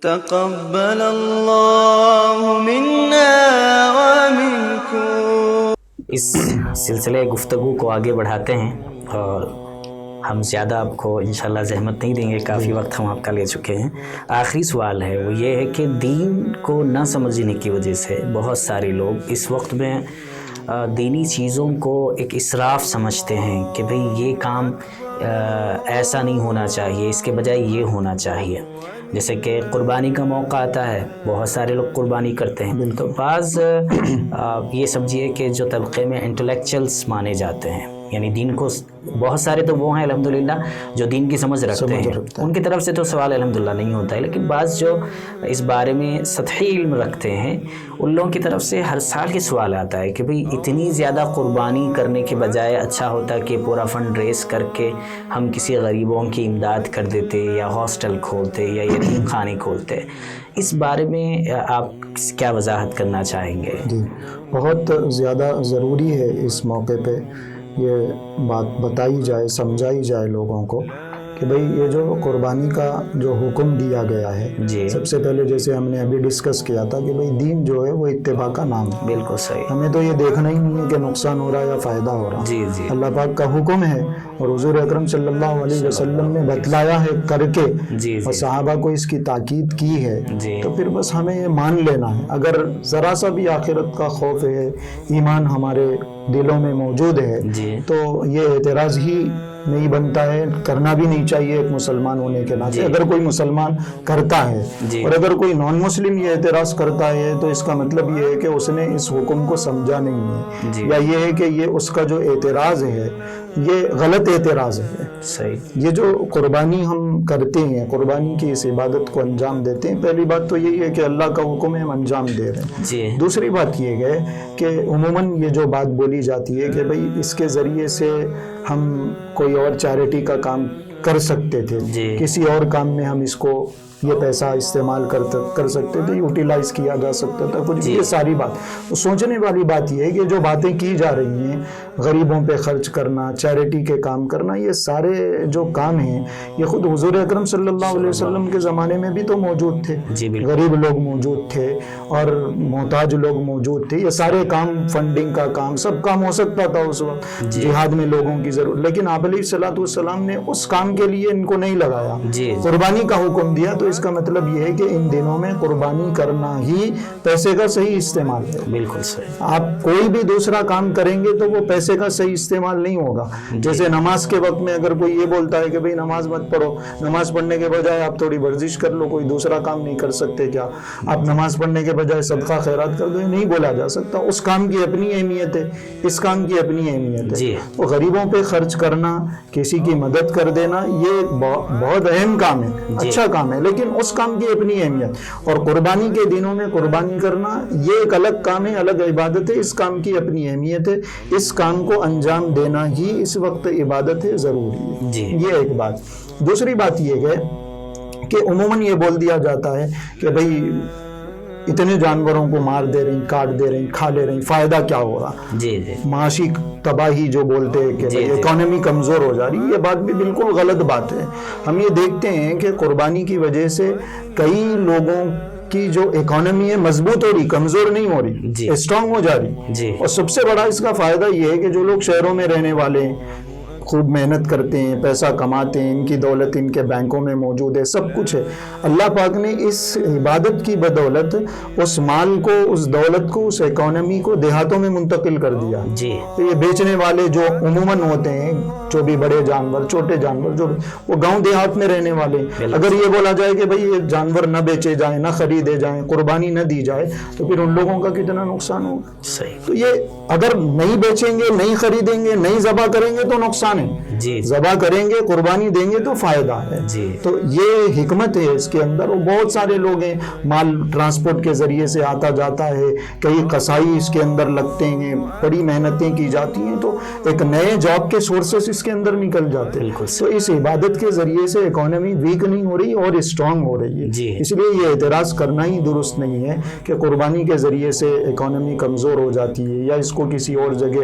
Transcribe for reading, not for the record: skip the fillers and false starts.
تقبل اللہ منا ومنکم۔ اس سلسلے گفتگو کو آگے بڑھاتے ہیں اور ہم زیادہ آپ کو انشاءاللہ زحمت نہیں دیں گے، کافی وقت ہم آپ کا لے چکے ہیں۔ آخری سوال ہے وہ یہ ہے کہ دین کو نہ سمجھنے کی وجہ سے بہت سارے لوگ اس وقت میں دینی چیزوں کو ایک اسراف سمجھتے ہیں کہ بھئی یہ کام ایسا نہیں ہونا چاہیے، اس کے بجائے یہ ہونا چاہیے۔ جیسے کہ قربانی کا موقع آتا ہے، بہت سارے لوگ قربانی کرتے ہیں، تو بعض یہ سمجھیے کہ جو طبقے میں انٹلیکچوئلس مانے جاتے ہیں، یعنی دین کو بہت سارے تو وہ ہیں الحمدللہ جو دین کی سمجھ رکھتے ہیں، ان کی طرف سے تو سوال الحمدللہ نہیں ہوتا ہے، لیکن بعض جو اس بارے میں سطحی علم رکھتے ہیں ان لوگوں کی طرف سے ہر سال یہ سوال آتا ہے کہ بھئی اتنی زیادہ قربانی کرنے کے بجائے اچھا ہوتا کہ پورا فنڈ ریز کر کے ہم کسی غریبوں کی امداد کر دیتے یا ہاسٹل کھولتے یا یتیم خانے کھولتے۔ اس بارے میں آپ کیا وضاحت کرنا چاہیں گے؟ جی، بہت زیادہ ضروری ہے اس موقع پہ یہ بات بتائی جائے، سمجھائی جائے لوگوں کو کہ بھئی یہ جو قربانی کا جو حکم دیا گیا ہے، جی سب سے پہلے جیسے ہم نے ابھی ڈسکس کیا تھا کہ بھئی دین جو ہے وہ اتباع کا نام ہے۔ بالکل صحیح، ہمیں تو یہ دیکھنا ہی نہیں ہے کہ نقصان ہو رہا ہے یا فائدہ ہو رہا ہے۔ جی جی، اللہ پاک کا حکم ہے اور حضور اکرم صلی اللہ علیہ وسلم نے بتلایا ہے کر کے، جی اور جی صحابہ کو اس کی تاکید کی ہے، جی، تو پھر بس ہمیں یہ مان لینا ہے۔ اگر ذرا سا بھی آخرت کا خوف ہے، ایمان ہمارے دلوں میں موجود ہے، جی تو یہ اعتراض ہی نہیں بنتا ہے، کرنا بھی نہیں چاہیے ایک مسلمان ہونے کے ناطے۔ اگر کوئی مسلمان کرتا ہے اور اگر کوئی نان مسلم یہ اعتراض کرتا ہے تو اس کا مطلب یہ ہے کہ اس نے اس حکم کو سمجھا نہیں ہے، یا یہ ہے کہ یہ اس کا جو اعتراض ہے یہ غلط اعتراض ہے۔ صحیح، یہ جو قربانی ہم کرتے ہیں، قربانی کی اس عبادت کو انجام دیتے ہیں، پہلی بات تو یہی ہے کہ اللہ کا حکم ہے، ہم انجام دے رہے ہیں۔ جی دوسری بات یہ ہے کہ عموماً یہ جو بات بولی جاتی ہے کہ بھئی اس کے ذریعے سے ہم کوئی اور چیریٹی کا کام کر سکتے تھے، جی کسی اور کام میں ہم اس کو یہ پیسہ استعمال کر سکتے تھے، یوٹیلائز کیا جا سکتا تھا کچھ بھی۔ یہ ساری بات سوچنے والی بات یہ ہے کہ جو باتیں کی جا رہی ہیں، غریبوں پہ خرچ کرنا، چیریٹی کے کام کرنا، یہ سارے جو کام ہیں یہ خود حضور اکرم صلی اللہ علیہ وسلم کے زمانے میں بھی تو موجود تھے۔ غریب لوگ موجود تھے اور محتاج لوگ موجود تھے، یہ سارے کام، فنڈنگ کا کام، سب کام ہو سکتا تھا اس وقت، جہاد میں لوگوں کی ضرورت، لیکن آپ علیہ الصلوۃ والسلام نے اس کام کے لیے ان کو نہیں لگایا، قربانی کا حکم دیا۔ تو اس کا مطلب یہ ہے کہ ان دنوں میں قربانی کرنا ہی پیسے کا صحیح استعمال ہے۔ بالکل صحیح، آپ کوئی بھی دوسرا کام کریں گے تو وہ پیسے کا صحیح استعمال نہیں ہوگا۔ جیسے نماز کے وقت میں اگر کوئی یہ بولتا ہے کہ بھئی نماز مت پڑھو، نماز پڑھنے کے بجائے آپ تھوڑی ورزش کر لو، کوئی دوسرا کام نہیں کر سکتے کیا؟ آپ نماز پڑھنے کے بجائے صدقہ خیرات کر دو، یہ نہیں بولا جا سکتا۔ اس کام کی اپنی اہمیت ہے، اس کام کی اپنی اہمیت ہے۔ تو غریبوں پہ خرچ کرنا، کسی کی مدد کر دینا، یہ بہت اہم کام ہے، اچھا کام ہے، لیکن اس کام کی اپنی اہمیت۔ اور قربانی کے دنوں میں قربانی کرنا یہ ایک الگ کام ہے، الگ عبادت ہے، اس کام کی اپنی اہمیت ہے، اس کام کو انجام دینا ہی اس وقت عبادت ہے، ضروری ہے۔ یہ ایک بات۔ دوسری بات یہ ہے کہ عموماً یہ بول دیا جاتا ہے کہ بھئی اتنے جانوروں کو مار دے رہی، کاٹ دے رہی، کھا لے رہی، فائدہ کیا ہو رہا؟ معاشی تباہی جو بولتے ہیں کہ اکانومی کمزور ہو جا رہی، یہ بات بھی بالکل غلط بات ہے۔ ہم یہ دیکھتے ہیں کہ قربانی کی وجہ سے کئی لوگوں کی جو اکانومی ہے مضبوط ہو رہی، کمزور نہیں ہو رہی، اسٹرانگ ہو جا رہی۔ اور سب سے بڑا اس کا فائدہ یہ ہے کہ جو لوگ شہروں میں رہنے والے ہیں، خوب محنت کرتے ہیں، پیسہ کماتے ہیں، ان کی دولت ان کے بینکوں میں موجود ہے، سب کچھ ہے، اللہ پاک نے اس عبادت کی بدولت اس مال کو، اس دولت کو، اس اکانومی کو دیہاتوں میں منتقل کر دیا۔ تو یہ بیچنے والے جو عموماً ہوتے ہیں، جو بھی بڑے جانور، چھوٹے جانور، جو وہ گاؤں دیہات میں رہنے والے، اگر یہ بولا جائے کہ بھئی یہ جانور نہ بیچے جائیں، نہ خریدے جائیں، قربانی نہ دی جائے، تو پھر ان لوگوں کا کتنا نقصان ہوگا۔ تو یہ اگر نہیں بیچیں گے، نہیں خریدیں گے، نہیں ذبح کریں گے تو نقصان ہے، ذبح کریں گے، قربانی دیں گے تو فائدہ ہے۔ تو یہ حکمت ہے اس کے اندر۔ اور بہت سارے لوگ ہیں، مال ٹرانسپورٹ کے ذریعے سے آتا جاتا ہے، کئی قصائی اس کے اندر لگتے ہیں، بڑی محنتیں کی جاتی ہیں، تو ایک نئے جاب کے سورسز اس کے اندر نکل جاتے ہیں۔ تو اس عبادت کے ذریعے سے اکانومی ویک نہیں ہو رہی اور اسٹرانگ ہو رہی ہے۔ اس لیے یہ اعتراض کرنا ہی درست نہیں ہے کہ قربانی کے ذریعے سے اکانومی کمزور ہو جاتی ہے یا اس کو کسی اور جگہ